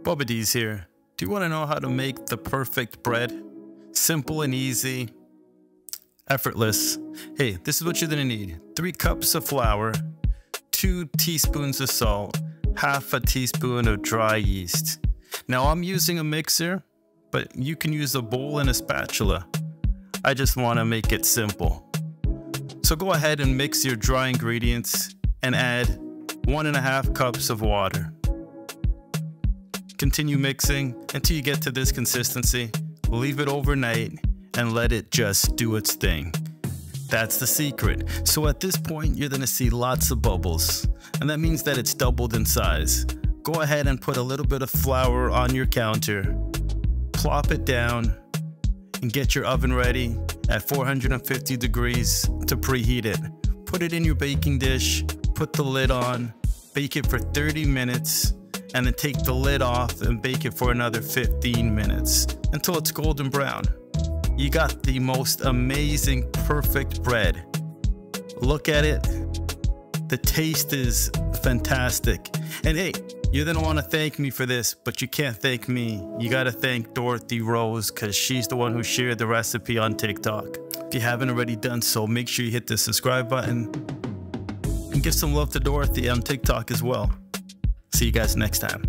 Bubba D's here. Do you want to know how to make the perfect bread? Simple and easy, effortless. Hey, this is what you're gonna need. 3 cups of flour, 2 teaspoons of salt, half a teaspoon of dry yeast. Now I'm using a mixer, but you can use a bowl and a spatula. I just want to make it simple. So go ahead and mix your dry ingredients and add 1.5 cups of water. Continue mixing until you get to this consistency. Leave it overnight and let it just do its thing. That's the secret. So at this point, you're gonna see lots of bubbles, and that means that it's doubled in size. Go ahead and put a little bit of flour on your counter, plop it down, and get your oven ready at 450 degrees to preheat it. Put it in your baking dish, put the lid on, bake it for 30 minutes, and then take the lid off and bake it for another 15 minutes until it's golden brown. You got the most amazing, perfect bread. Look at it. The taste is fantastic. And hey, you're gonna wanna thank me for this, but you can't thank me. You gotta thank Dorothy Rose, because she's the one who shared the recipe on TikTok. If you haven't already done so, make sure you hit the subscribe button and give some love to Dorothy on TikTok as well. See you guys next time.